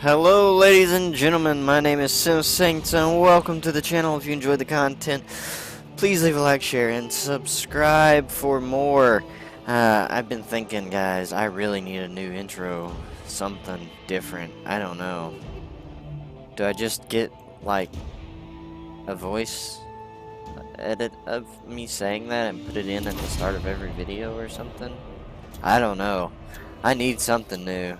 Hello ladies and gentlemen, my name is SimSaints and welcome to the channel. If you enjoyed the content, please leave a like, share, and subscribe for more. I've been thinking, guys, I really need a new intro, something different. I don't know. Do I just get, like, a voice edit of me saying that and put it in at the start of every video or something? I don't know. I need something new.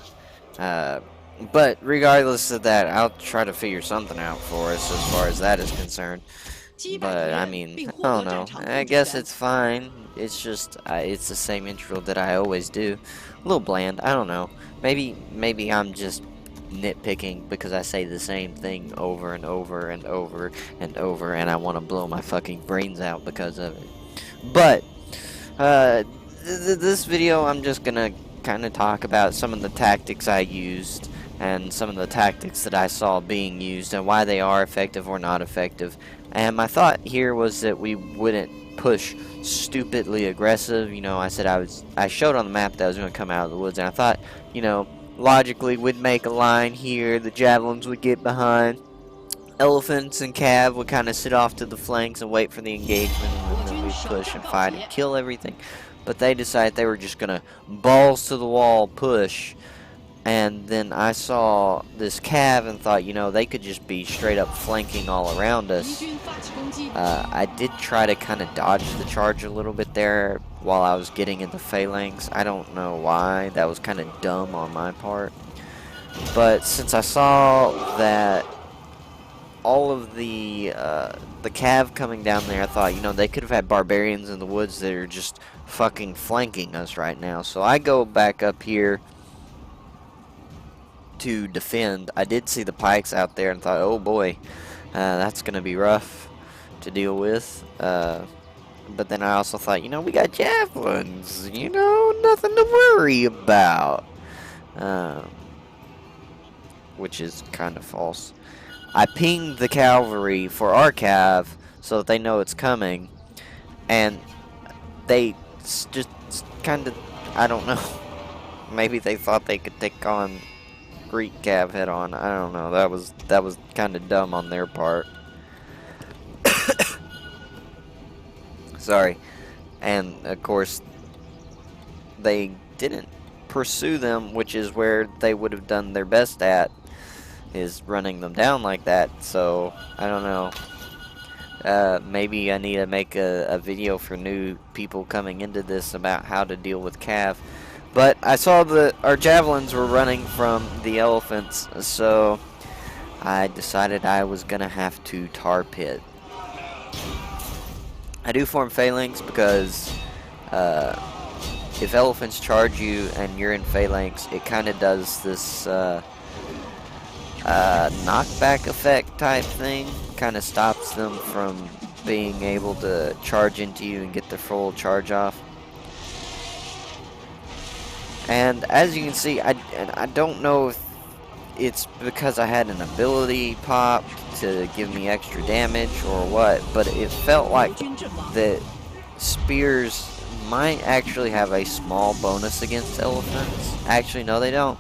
But regardless of that, I'll try to figure something out for us as far as that is concerned. But, I mean, I don't know. I guess it's fine. It's just, it's the same intro that I always do. A little bland. I don't know. Maybe I'm just nitpicking because I say the same thing over and over and over and over, and I want to blow my fucking brains out because of it. But, this video, I'm just gonna kind of talk about some of the tactics I used and some of the tactics that I saw being used and why they are effective or not effective. And my thought here was that we wouldn't push stupidly aggressive. You know, I said I showed on the map that I was going to come out of the woods, and I thought, you know, logically we'd make a line here, the javelins would get behind, elephants and cav would kind of sit off to the flanks and wait for the engagement, and then we'd push and fight and kill everything. But they decided they were just going to balls to the wall push. And then I saw this cav and thought, you know, they could just be straight up flanking all around us. I did try to kind of dodge the charge a little bit there while I was getting into phalanx. I don't know why. That was kind of dumb on my part. But since I saw that all of the cav coming down there, I thought, you know, they could have had barbarians in the woods that are just fucking flanking us right now. So I go back up here to defend. I did see the pikes out there and thought, oh boy, that's gonna be rough to deal with. But then I also thought, you know, we got javelins, you know, nothing to worry about. Which is kind of false. I pinged the cavalry for our cav so that they know it's coming, and they just kind of, I don't know, maybe they thought they could take on Greek cav head on. I don't know. That was kind of dumb on their part. Sorry. And of course they didn't pursue them, which is where they would have done their best at, is running them down like that. So I don't know. Maybe I need to make a video for new people coming into this about how to deal with cav. But I saw that our javelins were running from the elephants, so I decided I was going to have to tar pit. I do form phalanx because if elephants charge you and you're in phalanx, it kind of does this knockback effect type thing. Kind of stops them from being able to charge into you and get their full charge off. And as you can see, I don't know if it's because I had an ability pop to give me extra damage or what, but it felt like that spears might actually have a small bonus against elephants. Actually, no, they don't.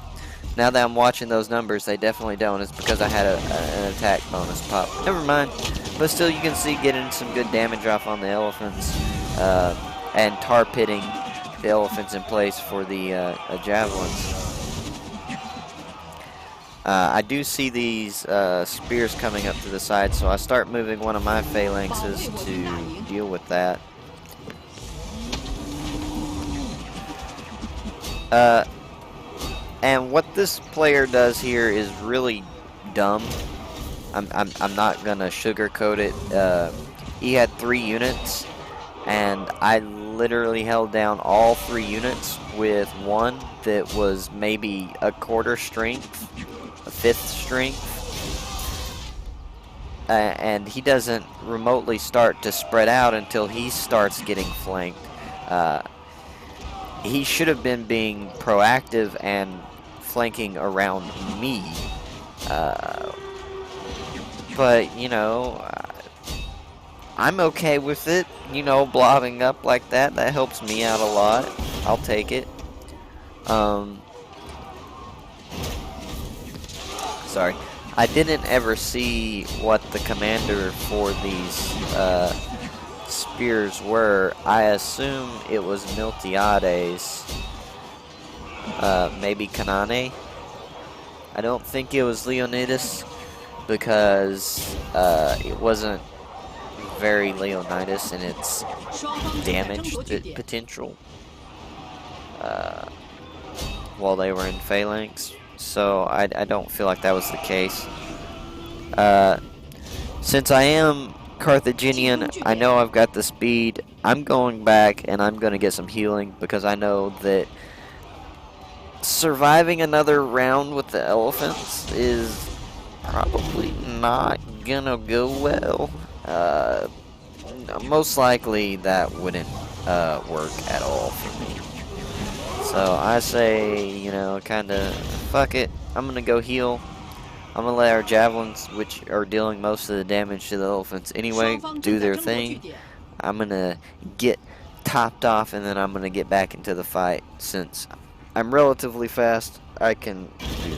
Now that I'm watching those numbers, they definitely don't. It's because I had an attack bonus pop. Never mind. But still, you can see getting some good damage off on the elephants and tar pitting the elephants in place for the javelins. I do see these spears coming up to the side, so I start moving one of my phalanxes to deal with that. And what this player does here is really dumb. I'm not gonna sugarcoat it. He had 3 units, and I literally held down all 3 units with one that was maybe a quarter strength, a fifth strength, and he doesn't remotely start to spread out until he starts getting flanked. He should have been being proactive and flanking around me, but you know, I'm okay with it, you know, blobbing up like that. That helps me out a lot. I'll take it. sorry. I didn't ever see what the commander for these spears were. I assume it was Miltiades, maybe Kanane. I don't think it was Leonidas because it wasn't very Leonidas in its damage potential while they were in Phalanx. So I don't feel like that was the case. Since I am Carthaginian, I know I've got the speed. I'm going back and I'm going to get some healing because I know that surviving another round with the elephants is probably not going to go well. Most likely that wouldn't work at all for me. So I say, you know, kind of fuck it. I'm going to go heal. I'm going to let our javelins, which are dealing most of the damage to the elephants anyway, do their thing. I'm going to get topped off and then I'm going to get back into the fight. Since I'm relatively fast, I can do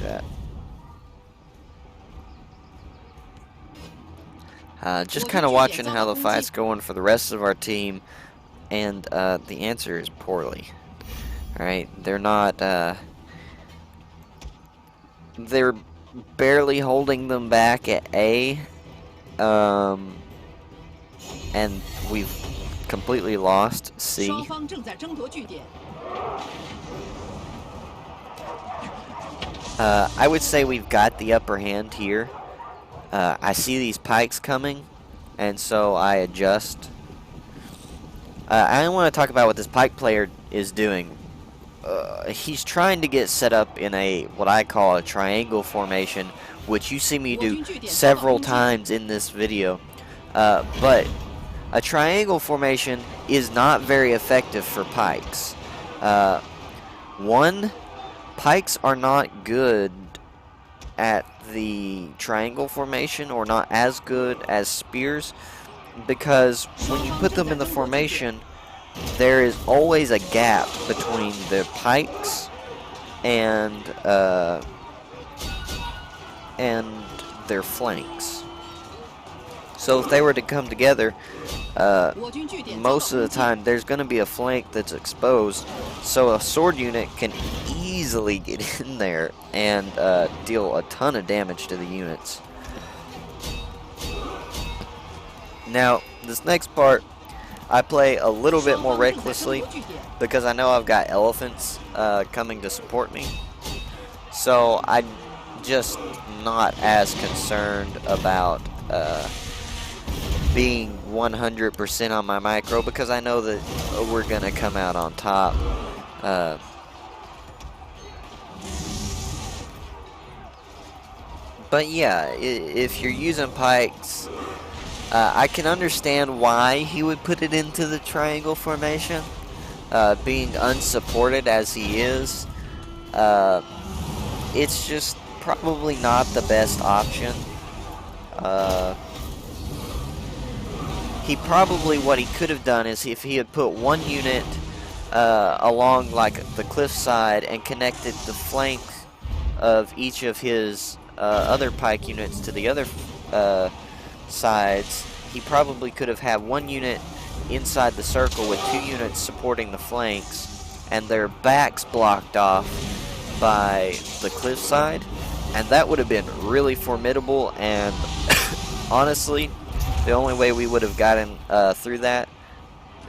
that. Just kind of watching how the fight's going for the rest of our team, and the answer is poorly. Alright, they're not, they're barely holding them back at A, and we've completely lost C. I would say we've got the upper hand here. I see these pikes coming, and so I adjust. I want to talk about what this pike player is doing. He's trying to get set up in what I call a triangle formation, which you see me do several times in this video. But a triangle formation is not very effective for pikes. One, pikes are not good at the triangle formation, or not as good as spears, because when you put them in the formation, there is always a gap between the pikes and their flanks. So if they were to come together, most of the time there's going to be a flank that's exposed, so a sword unit can easily get in there and deal a ton of damage to the units. Now, this next part, I play a little bit more recklessly because I know I've got elephants coming to support me. So I'm just not as concerned about being 100% on my micro, because I know that we're going to come out on top. But yeah, if you're using pikes, I can understand why he would put it into the triangle formation. Being unsupported as he is, it's just probably not the best option. What he could have done is, if he had put one unit along like the cliffside and connected the flank of each of his other pike units to the other sides, he probably could have had one unit inside the circle with two units supporting the flanks and their backs blocked off by the cliffside, and that would have been really formidable. And honestly, the only way we would have gotten through that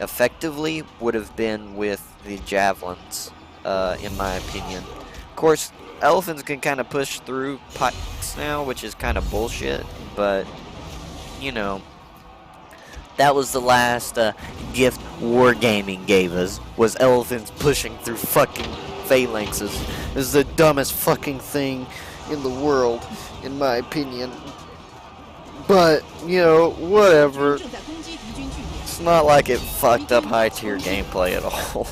effectively would have been with the javelins, in my opinion. Of course, elephants can kind of push through pikes now, which is kind of bullshit, but you know, that was the last gift Wargaming gave us, was elephants pushing through fucking phalanxes. This is the dumbest fucking thing in the world, in my opinion. But, you know, whatever. It's not like it fucked up high tier gameplay at all.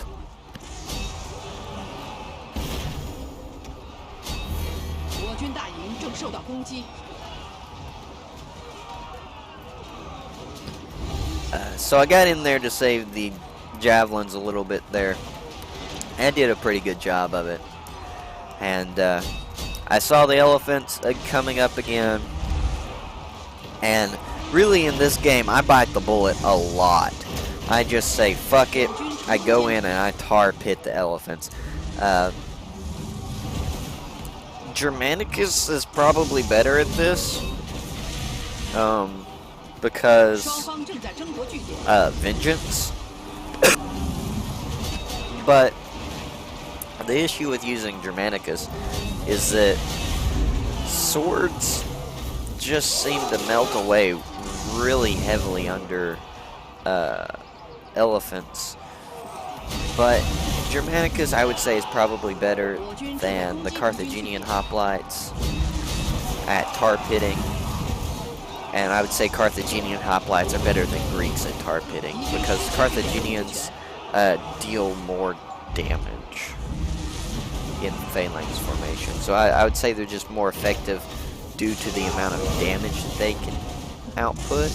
So I got in there to save the javelins a little bit there. I did a pretty good job of it. And I saw the elephants coming up again, and really in this game I bite the bullet a lot. I just say fuck it, I go in and I tar pit the elephants. Germanicus is probably better at this, because vengeance. But the issue with using Germanicus is that swords just seem to melt away really heavily under elephants. But Germanicus, I would say, is probably better than the Carthaginian hoplites at tar pitting. And I would say Carthaginian hoplites are better than Greeks at tar pitting, because Carthaginians deal more damage in phalanx formation. So I would say they're just more effective due to the amount of damage that they can output.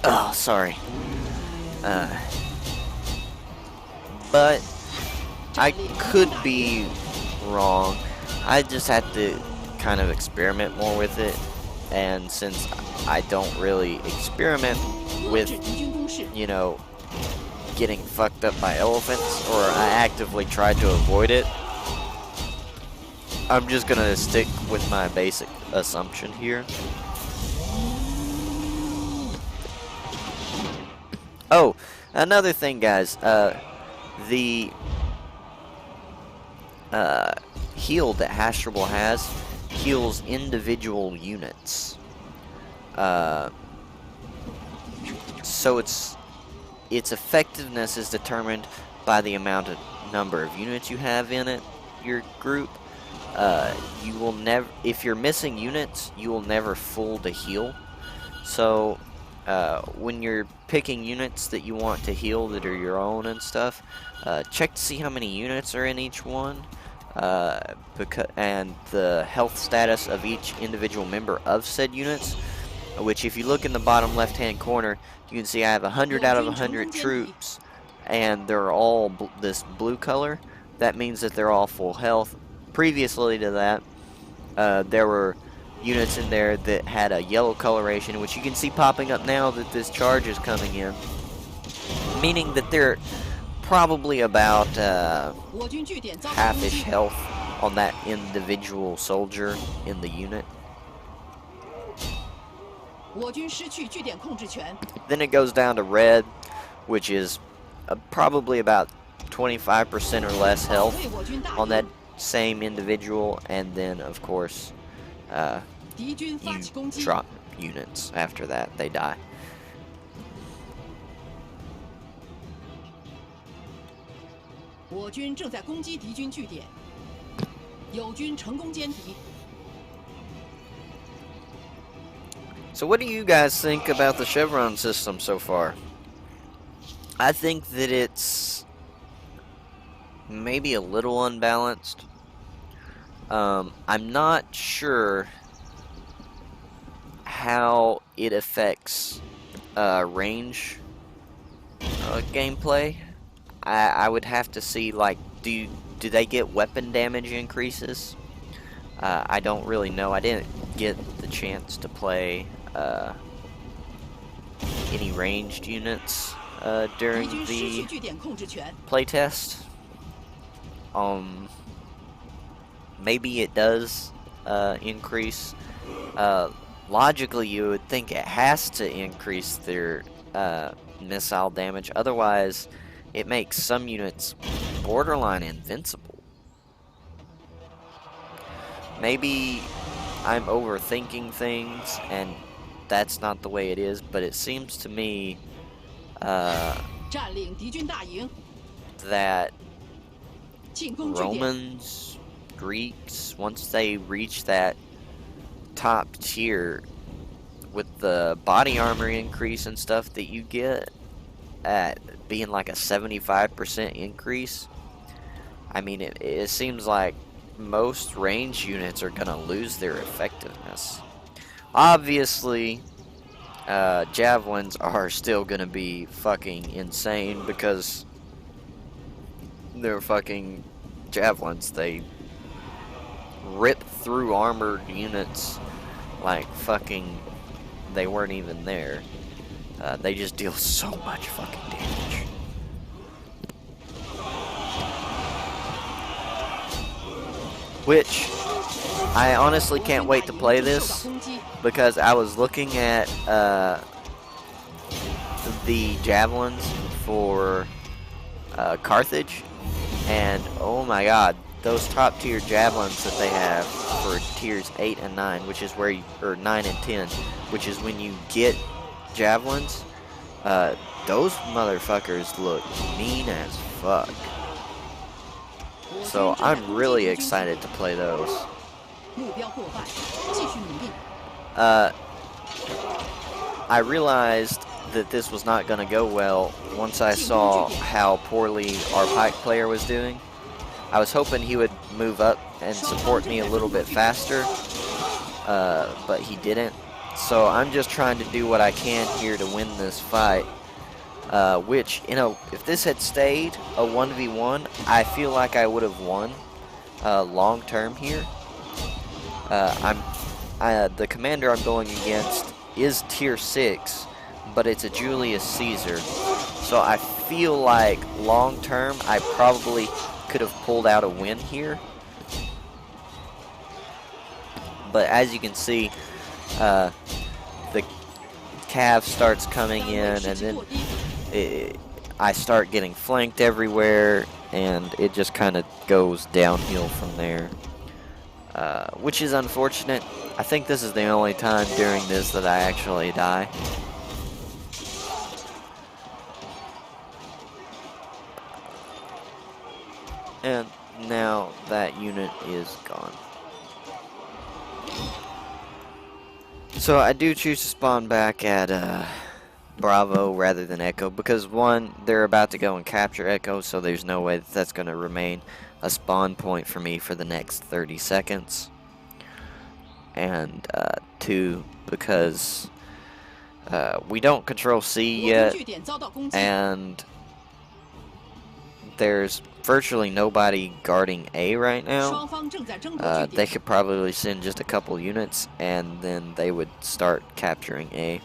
Oh, sorry. But I could be wrong. I just have to kind of experiment more with it. And since I don't really experiment with, you know, getting fucked up by elephants, or I actively try to avoid it, I'm just gonna stick with my basic assumption here. Oh, another thing, guys, the heal that Hashtable has heals individual units. So its effectiveness is determined by the number of units you have in it, your group. You will never, if you're missing units, you will never full the heal. So when you're picking units that you want to heal that are your own and stuff, check to see how many units are in each one, and the health status of each individual member of said units, which if you look in the bottom left hand corner, you can see I have 100 out of 100 troops, and they're all this blue color. That means that they're all full health. Previously to that, there were units in there that had a yellow coloration, which you can see popping up now that this charge is coming in, meaning that they're probably about half-ish health on that individual soldier in the unit. Then it goes down to red, which is probably about 25% or less health on that same individual, and then of course you drop units after that, they die. So what do you guys think about the chevron system so far? I think that it's maybe a little unbalanced. I'm not sure how it affects range gameplay. I would have to see, like, do they get weapon damage increases? I don't really know. I didn't get the chance to play any ranged units during the playtest. Maybe it does increase. Logically, you would think it has to increase their missile damage. Otherwise, it makes some units borderline invincible. Maybe I'm overthinking things, and that's not the way it is, but it seems to me that Romans, Greeks, once they reach that top tier with the body armor increase and stuff that you get at being like a 75% increase, I mean, it seems like most range units are gonna lose their effectiveness. Obviously, javelins are still gonna be fucking insane because they're fucking javelins. They rip through armored units like fucking they weren't even there. They just deal so much fucking damage. Which, I honestly can't wait to play this, because I was looking at the javelins for Carthage, and oh my god, those top tier javelins that they have for tiers 8 and 9, which is where you, or 9 and 10, which is when you get javelins, those motherfuckers look mean as fuck. So I'm really excited to play those. I realized that this was not going to go well once I saw how poorly our Pike player was doing. I was hoping he would move up and support me a little bit faster, but he didn't. So I'm just trying to do what I can here to win this fight. Which, you know, if this had stayed a 1v1, I feel like I would have won long term here. The commander I'm going against is tier 6, but it's a Julius Caesar. So I feel like long term I probably could have pulled out a win here. But as you can see, the cav starts coming in, and then I start getting flanked everywhere, and it just kind of goes downhill from there, which is unfortunate. I think this is the only time during this that I actually die. And now that unit is gone. So I do choose to spawn back at Bravo rather than Echo, because one, they're about to go and capture Echo, so there's no way that that's going to remain a spawn point for me for the next 30 seconds. And two, because we don't control C yet, and there's virtually nobody guarding A right now. They could probably send just a couple units, and then they would start capturing A.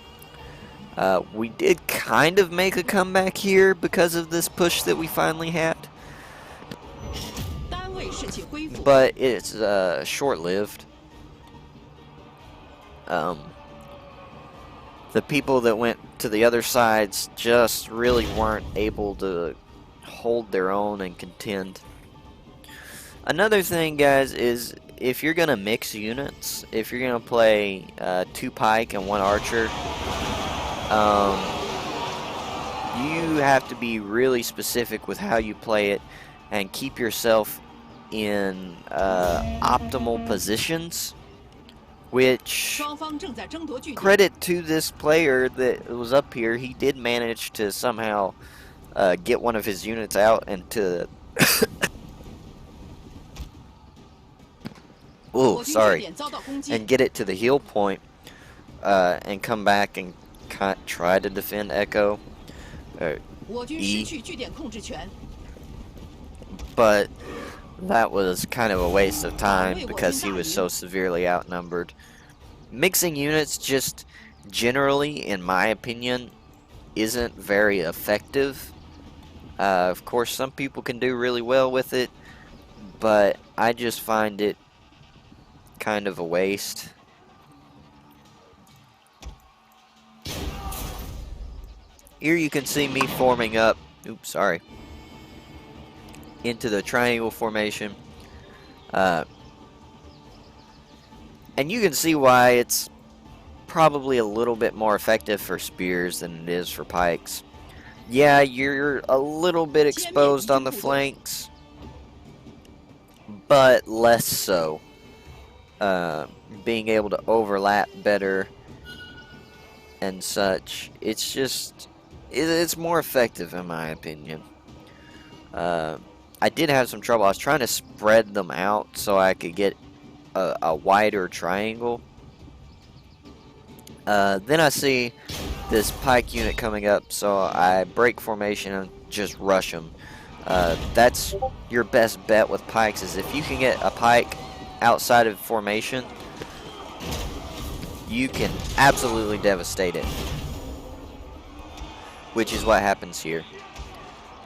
We did kind of make a comeback here because of this push that we finally had, but it's short-lived. The people that went to the other sides just really weren't able to hold their own and contend. Another thing, guys, is if you're gonna mix units, if you're gonna play 2 Pike and 1 Archer, you have to be really specific with how you play it and keep yourself in optimal positions, which, credit to this player that was up here, he did manage to somehow get one of his units out and to oh, sorry, and get it to the heal point, and come back and try to defend Echo, E. But that was kind of a waste of time because he was so severely outnumbered. Mixing units just generally, in my opinion, isn't very effective. Of course, some people can do really well with it, but I just find it kind of a waste. Here you can see me forming up, oops, sorry, into the triangle formation. And you can see why it's probably a little bit more effective for spears than it is for pikes. Yeah, you're a little bit exposed on the flanks, but less so. Being able to overlap better and such, it's just, it's more effective in my opinion. I did have some trouble. I was trying to spread them out so I could get a wider triangle, Then I see this pike unit coming up, so I break formation and just rush them. That's your best bet with pikes, is if you can get a pike outside of formation, you can absolutely devastate it. Which is what happens here.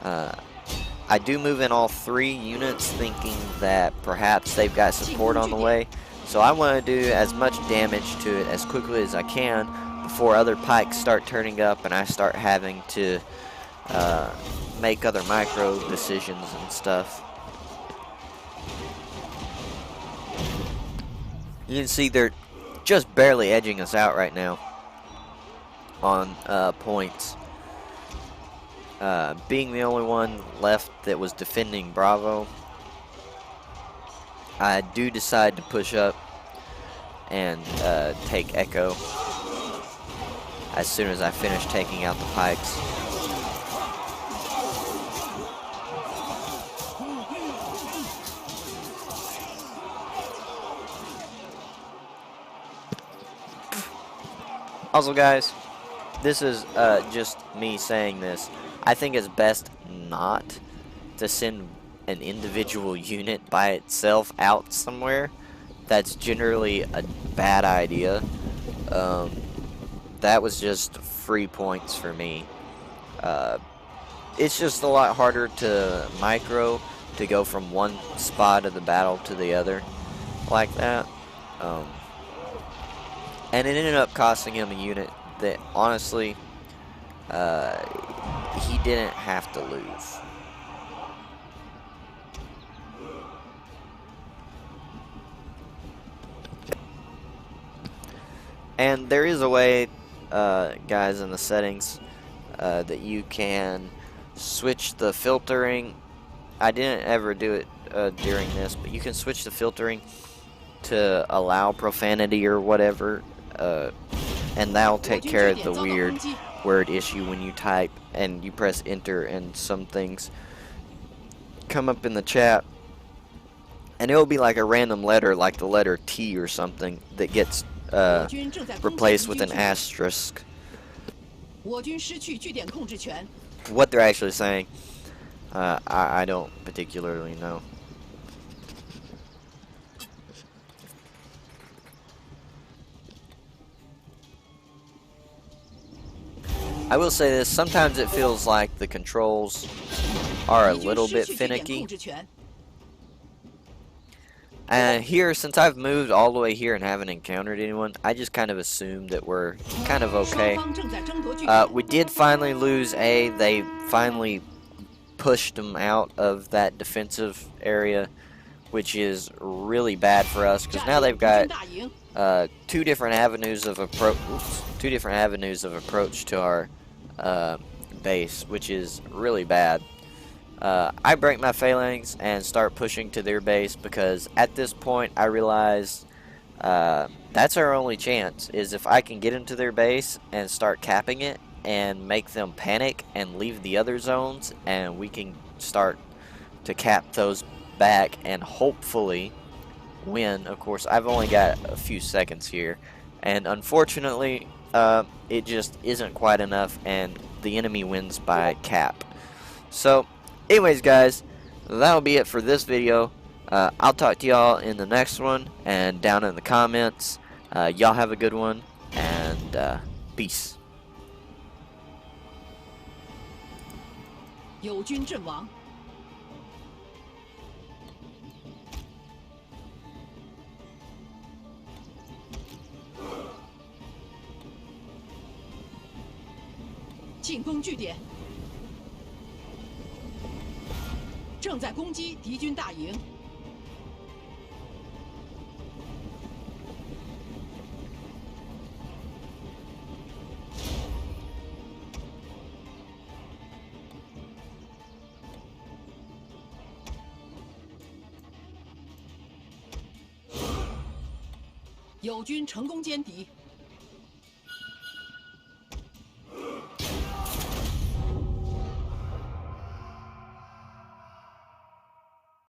I do move in all 3 units thinking that perhaps they've got support on the way. So I want to do as much damage to it as quickly as I can before other pikes start turning up and I start having to make other micro decisions and stuff. You can see they're just barely edging us out right now on points. Being the only one left that was defending Bravo, I do decide to push up and take Echo as soon as I finish taking out the pikes. Also, guys, this is just me saying this. I think it's best not to send an individual unit by itself out somewhere. That's generally a bad idea. That was just free points for me. It's just a lot harder to micro to go from one spot of the battle to the other like that. And it ended up costing him a unit that honestly he didn't have to lose. And there is a way, guys, in the settings that you can switch the filtering. I didn't ever do it during this, but you can switch the filtering to allow profanity or whatever, and that'll take care of the weird word issue when you type and you press enter and some things come up in the chat, and it'll be like a random letter, like the letter T or something, that gets replaced with an asterisk. What they're actually saying, I don't particularly know. I will say this, sometimes it feels like the controls are a little bit finicky. And here, since I've moved all the way here and haven't encountered anyone, I just kind of assumed that we're kind of okay. We did finally lose A. They finally pushed them out of that defensive area, which is really bad for us, because now they've got two different avenues of approach to our base, which is really bad. I break my phalanx and start pushing to their base, because at this point I realize that's our only chance, is if I can get into their base and start capping it and make them panic and leave the other zones, and we can start to cap those back and hopefully win. Of course, I've only got a few seconds here, and unfortunately it just isn't quite enough, and the enemy wins by cap. So anyways, guys, that'll be it for this video. I'll talk to y'all in the next one and down in the comments. Y'all have a good one, and peace. 友军阵亡，进攻据点，正在攻击敌军大营。友军成功歼敌。